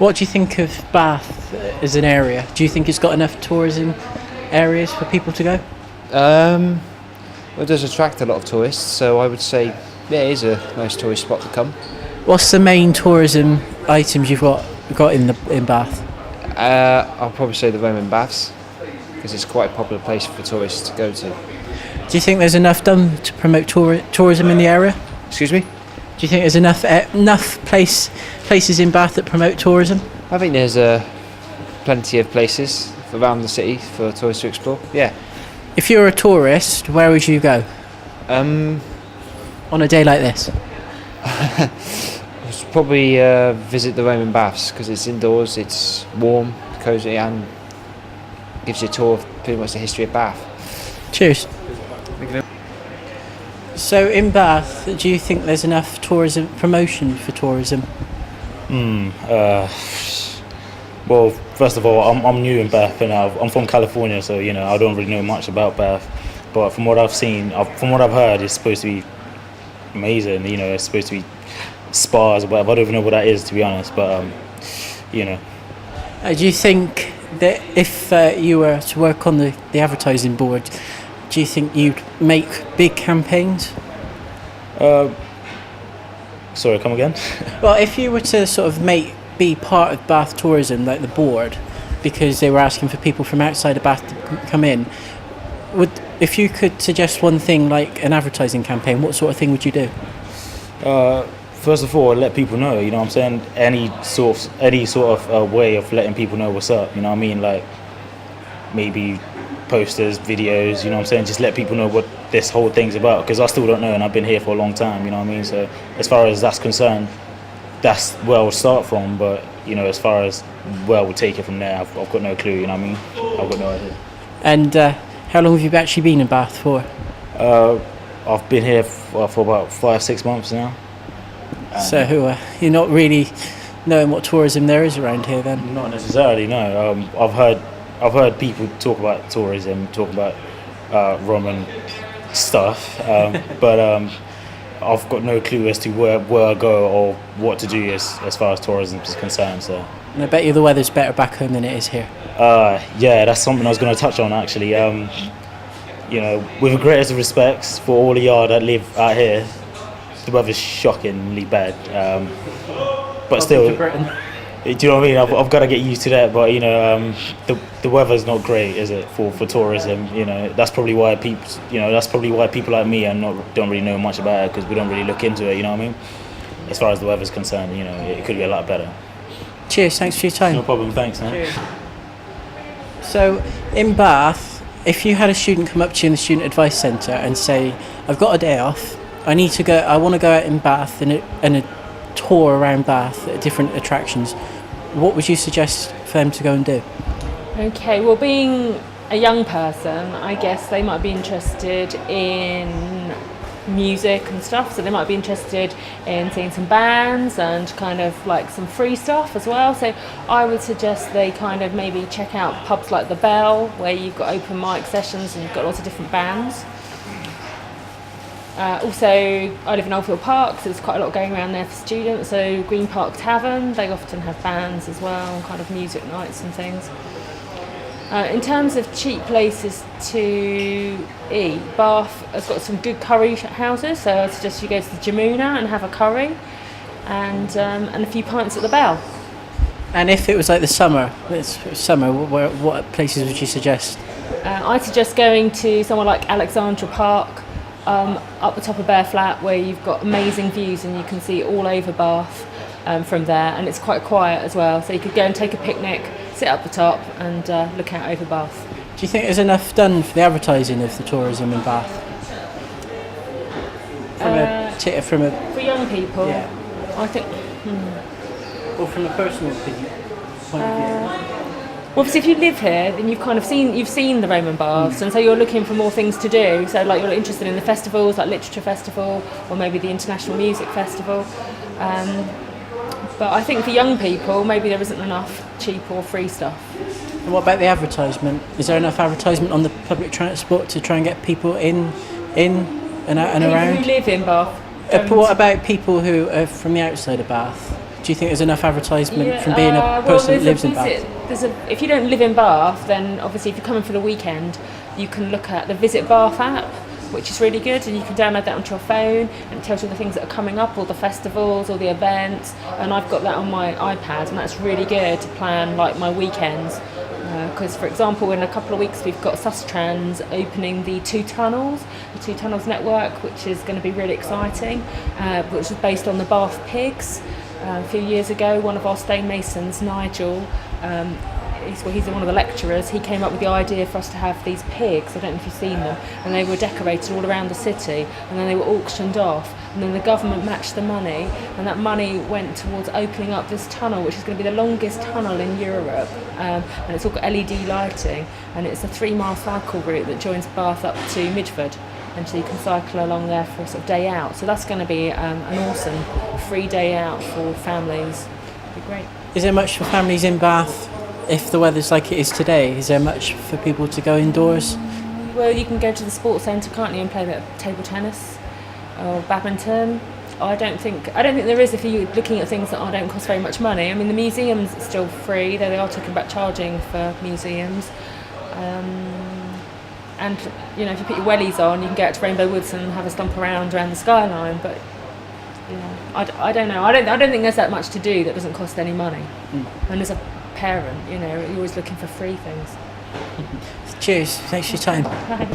What do you think of Bath as an area? Do you think it's got enough tourism areas for people to go? Well, it does attract a lot of tourists, so I would say yeah, it is a nice tourist spot to come. What's the main tourism items you've got in Bath? I'll probably say the Roman baths, because it's quite a popular place for tourists to go to. Do you think there's enough done to promote tourism in the area? Excuse me? Do you think there's enough places in Bath that promote tourism? I think there's plenty of places around the city for tourists to explore. Yeah. If you're a tourist, where would you go? On a day like this? I'd probably visit the Roman baths because it's indoors, it's warm, cosy, and gives you a tour of pretty much the history of Bath. Cheers. So in Bath, do you think there's enough tourism promotion for tourism? Well, first of all, I'm new in Bath, and I'm from California, so I don't really know much about Bath. But from what I've seen, from what I've heard, it's supposed to be amazing. It's supposed to be spas or whatever. I don't even know what that is, to be honest. But do you think that if you were to work on the advertising board, do you think you'd make big campaigns? Sorry, come again? Well, if you were to sort of be part of Bath tourism, like the board, because they were asking for people from outside of Bath to come in, if you could suggest one thing, like an advertising campaign, what sort of thing would you do? First of all, let people know. You know what I'm saying? Any sort of way of letting people know what's up. You know what I mean? Like maybe posters, videos. You know what I'm saying? Just let people know what this whole thing's about. Because I still don't know, and I've been here for a long time. You know what I mean? So as far as that's concerned, that's where we'll start from. But as far as where we'll take it from there, I've got no clue. You know what I mean? I've got no idea. And how long have you actually been in Bath for? I've been here for about 5-6 months now. So you're not really knowing what tourism there is around here then? Not necessarily, no. I've heard people talk about tourism, talk about Roman stuff, but I've got no clue as to where I go or what to do as far as tourism is concerned. So. And I bet you the weather's better back home than it is here. Yeah, that's something I was going to touch on actually. With the greatest of respects for all of y'all that live out here, the weather's shockingly bad. But still, do you know what I mean? I've got to get used to that. But the weather's not great, is it, for tourism? That's probably why people like me don't really know much about it, because we don't really look into it. You know what I mean? As far as the weather's concerned, it could be a lot better. Cheers, thanks for your time. No problem, thanks, man. Cheers. So, in Bath, if you had a student come up to you in the Student Advice Centre and say, I've got a day off, I want to go out in Bath and a tour around Bath at different attractions, what would you suggest for them to go and do? Okay, well, being a young person, I guess they might be interested in music and stuff, so they might be interested in seeing some bands and kind of like some free stuff as well. So I would suggest they kind of maybe check out pubs like the Bell, where you've got open mic sessions and you've got lots of different bands. Also, I live in Oldfield Park, so there's quite a lot going around there for students. So Green Park Tavern, they often have bands as well, and kind of music nights and things. In terms of cheap places to eat, Bath has got some good curry houses, so I suggest you go to the Jamuna and have a curry, and a few pints at the Bell. And if it was like the summer, what places would you suggest? I'd suggest going to somewhere like Alexandra Park, up the top of Bear Flat, where you've got amazing views and you can see all over Bath from there, and it's quite quiet as well, so you could go and take a picnic, sit up the top and look out over Bath. Do you think there's enough done for the advertising of the tourism in Bath? For young people? Yeah. I think... Or from a personal opinion, point of view? Well, obviously, if you live here, then you've seen the Roman baths, and so you're looking for more things to do. So, like, you're interested in the festivals, like Literature Festival, or maybe the International Music Festival. But I think for young people, maybe there isn't enough cheap or free stuff. And what about the advertisement? Is there enough advertisement on the public transport to try and get people in and out and around? People who live in Bath. What about people who are from the outside of Bath? Do you think there's enough advertisement from being a well, person that there's lives in Bath? if you don't live in Bath, then obviously if you're coming for the weekend, you can look at the Visit Bath app, which is really good, and you can download that onto your phone, and it tells you the things that are coming up, all the festivals, all the events, and I've got that on my iPad, and that's really good to plan like my weekends. Because, for example, in a couple of weeks we've got Sustrans opening the Two Tunnels network, which is going to be really exciting, which is based on the Bath Pigs. A few years ago, one of our stonemasons, Nigel, he's one of the lecturers, he came up with the idea for us to have these pigs, I don't know if you've seen them, and they were decorated all around the city, and then they were auctioned off, and then the government matched the money, and that money went towards opening up this tunnel, which is going to be the longest tunnel in Europe, and it's all got LED lighting, and it's a 3-mile cycle route that joins Bath up to Midford, and so you can cycle along there for a sort of day out. So that's going to be an awesome free day out for families. It'll be great. Is there much for families in Bath if the weather's like it is today? Is there much for people to go indoors? Well, you can go to the sports centre, can't you, and play a bit of table tennis or badminton. I don't think there is if you're looking at things that don't cost very much money. I mean, the museums are still free, though they are talking about charging for museums. And you know, if you put your wellies on, you can get out to Rainbow Woods and have a stomp around the skyline. But I don't know. I don't think there's that much to do that doesn't cost any money. And as a parent, you know, you're always looking for free things. Cheers. Thanks for your time. Bye.